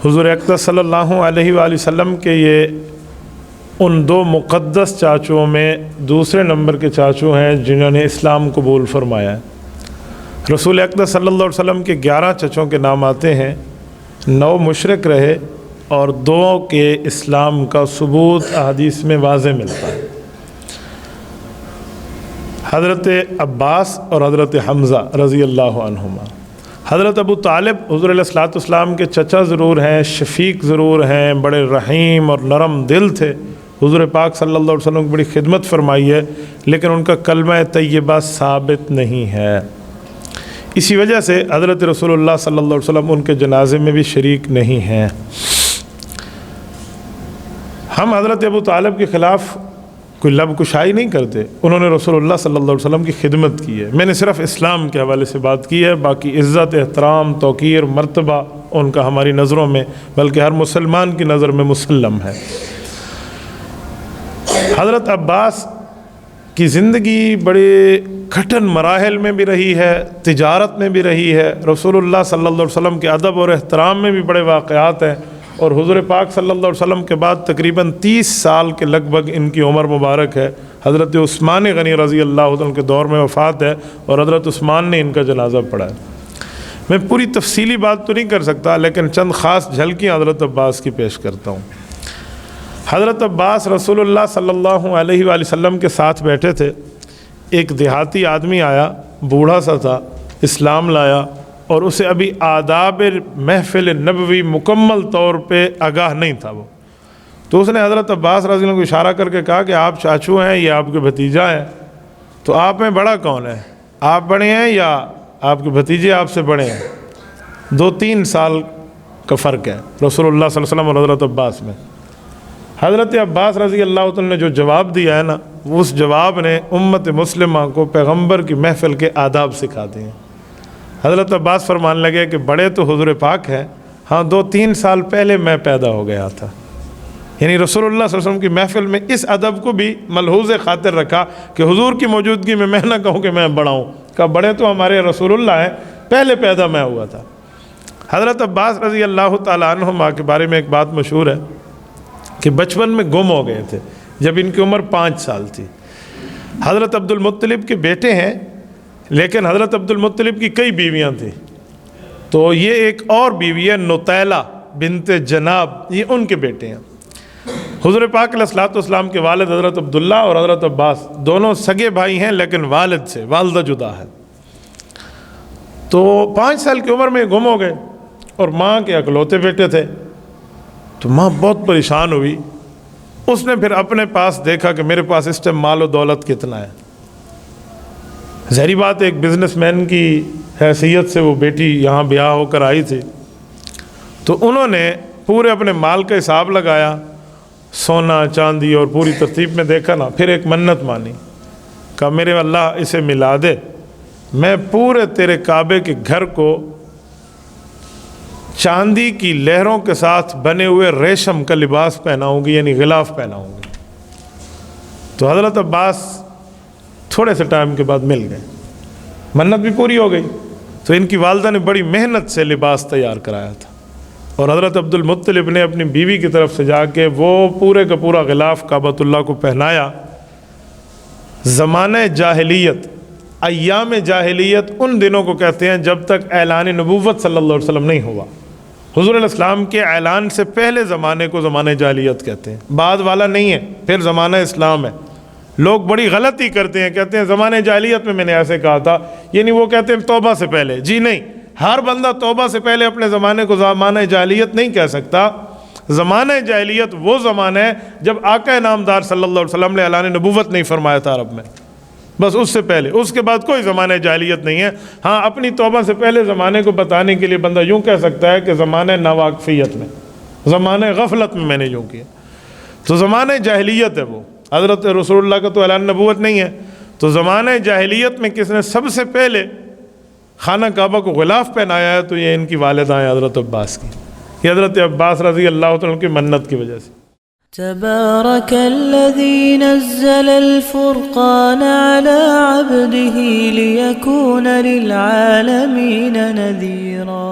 حضور اقدس صلی اللہ علیہ وآلہ وسلم کے یہ ان دو مقدس چاچوں میں دوسرے نمبر کے چاچو ہیں جنہوں نے اسلام قبول فرمایا ہے۔ رسول اقدس صلی اللہ علیہ وسلم کے 11 چچوں کے نام آتے ہیں، 9 مشرک رہے اور 2 کے اسلام کا ثبوت احادیث میں واضح ملتا ہے۔ حضرت عباس اور حضرت حمزہ رضی اللہ عنہما۔ حضرت ابو طالب حضور علیہ الصلوۃ والسلام کے چچا ضرور ہیں، شفیق ضرور ہیں، بڑے رحیم اور نرم دل تھے، حضور پاک صلی اللہ علیہ وسلم کی بڑی خدمت فرمائی ہے، لیکن ان کا کلمہ طیبہ ثابت نہیں ہے۔ اسی وجہ سے حضرت رسول اللہ صلی اللہ علیہ وسلم ان کے جنازے میں بھی شریک نہیں ہیں۔ ہم حضرت ابو طالب کے خلاف کوئی لب کشائی نہیں کرتے، انہوں نے رسول اللہ صلی اللہ علیہ وسلم کی خدمت کی ہے۔ میں نے صرف اسلام کے حوالے سے بات کی ہے، باقی عزت، احترام، توقیر، مرتبہ ان کا ہماری نظروں میں بلکہ ہر مسلمان کی نظر میں مسلم ہے۔ حضرت عباس کی زندگی بڑے کٹھن مراحل میں بھی رہی ہے، تجارت میں بھی رہی ہے، رسول اللہ صلی اللہ علیہ وسلم کے ادب اور احترام میں بھی بڑے واقعات ہیں، اور حضور پاک صلی اللہ علیہ وسلم کے بعد تقریباً 30 سال کے لگ بھگ ان کی عمر مبارک ہے۔ حضرت عثمان غنی رضی اللہ عنہ کے دور میں وفات ہے اور حضرت عثمان نے ان کا جنازہ پڑھا ہے۔ میں پوری تفصیلی بات تو نہیں کر سکتا، لیکن چند خاص جھلکیاں حضرت عباس کی پیش کرتا ہوں۔ حضرت عباس رسول اللہ صلی اللہ علیہ وآلہ وسلم کے ساتھ بیٹھے تھے، ایک دیہاتی آدمی آیا، بوڑھا سا تھا، اسلام لایا اور اسے ابھی آداب محفل نبوی مکمل طور پہ آگاہ نہیں تھا وہ، تو اس نے حضرت عباس رضی اللہ عنہ کو اشارہ کر کے کہا کہ آپ چاچو ہیں، یہ آپ کے بھتیجا ہیں، تو آپ میں بڑا کون ہے؟ آپ بڑے ہیں یا آپ کے بھتیجے آپ سے بڑے ہیں؟ 2-3 سال کا فرق ہے رسول اللہ صلی اللہ علیہ وسلم اور حضرت عباس میں۔ حضرت عباس رضی اللہ عنہ نے جو جواب دیا ہے نا، اس جواب نے امت مسلمہ کو پیغمبر کی محفل کے آداب سکھا دیے۔ حضرت عباس فرمانے لگے کہ بڑے تو حضور پاک ہیں، ہاں 2-3 سال پہلے میں پیدا ہو گیا تھا، یعنی رسول اللہ صلی اللہ علیہ وسلم کی محفل میں اس ادب کو بھی ملحوظ خاطر رکھا کہ حضور کی موجودگی میں میں نہ کہوں کہ میں بڑا ہوں، کہ بڑے تو ہمارے رسول اللہ ہیں، پہلے پیدا میں ہوا تھا۔ حضرت عباس رضی اللہ تعالیٰ عنہما کے بارے میں ایک بات مشہور ہے کہ بچپن میں گم ہو گئے تھے جب ان کی عمر 5 سال تھی۔ حضرت عبد المطلب کے بیٹے ہیں، لیکن حضرت عبد المطلب کی کئی بیویاں تھیں، تو یہ ایک اور بیوی ہے نطیلہ بنت جناب، یہ ان کے بیٹے ہیں۔ حضور پاک علیہ الصلوۃ والسلام کے والد حضرت عبداللہ اور حضرت عباس دونوں سگے بھائی ہیں، لیکن والد سے والدہ جدا ہے۔ تو 5 سال کی عمر میں گم ہو گئے اور ماں کے اکلوتے بیٹے تھے، تو ماں بہت پریشان ہوئی۔ اس نے پھر اپنے پاس دیکھا کہ میرے پاس اس ٹائم مال و دولت کتنا ہے، ظاہری بات ایک بزنس مین کی حیثیت سے وہ بیٹی یہاں بیاہ ہو کر آئی تھی، تو انہوں نے پورے اپنے مال کا حساب لگایا، سونا چاندی اور پوری ترتیب میں دیکھا نا، پھر ایک منت مانی، کہا میرے اللہ اسے ملا دے، میں پورے تیرے کعبے کے گھر کو چاندی کی لہروں کے ساتھ بنے ہوئے ریشم کا لباس پہناؤں گی، یعنی غلاف پہناؤں گی۔ تو حضرت عباس تھوڑے سے ٹائم کے بعد مل گئے، منت بھی پوری ہو گئی، تو ان کی والدہ نے بڑی محنت سے لباس تیار کرایا تھا، اور حضرت عبد المطلب نے اپنی بیوی کی طرف سے جا کے وہ پورے کا پورا غلاف کعبۃ اللہ کو پہنایا۔ زمانہ جاہلیت، ایام جاہلیت ان دنوں کو کہتے ہیں جب تک اعلان نبوت صلی اللہ علیہ وسلم نہیں ہوا۔ حضور علیہ السلام کے اعلان سے پہلے زمانے کو زمانہ جاہلیت کہتے ہیں، بعد والا نہیں ہے، پھر زمانہ اسلام ہے۔ لوگ بڑی غلطی کرتے ہیں، کہتے ہیں زمانہ جاہلیت میں نے ایسے کہا تھا، یعنی وہ کہتے ہیں توبہ سے پہلے۔ جی نہیں، ہر بندہ توبہ سے پہلے اپنے زمانے کو زمانہ جاہلیت نہیں کہہ سکتا۔ زمانہ جاہلیت وہ زمانہ ہے جب آقا نامدار صلی اللہ علیہ وسلم نے اعلان نبوت نہیں فرمایا تھا عرب میں، بس اس سے پہلے، اس کے بعد کوئی زمانہ جاہلیت نہیں ہے۔ ہاں اپنی توبہ سے پہلے زمانے کو بتانے کے لیے بندہ یوں کہہ سکتا ہے کہ زمانہ ناواقفیت میں، زمانہ غفلت میں نے یوں کیا، تو زمانہ جاہلیت ہے وہ۔ حضرت رسول اللہ کا تو اعلان نبوت نہیں ہے، تو زمانہ جاہلیت میں کس نے سب سے پہلے خانہ کعبہ کو غلاف پہنایا ہے تو یہ ان کی والدہ ہیں حضرت عباس کی، یہ حضرت عباس رضی اللہ عنہ کی منت کی وجہ سے۔ تبارك الذي نزل الفرقان على عبده ليكون للعالمين نذيرا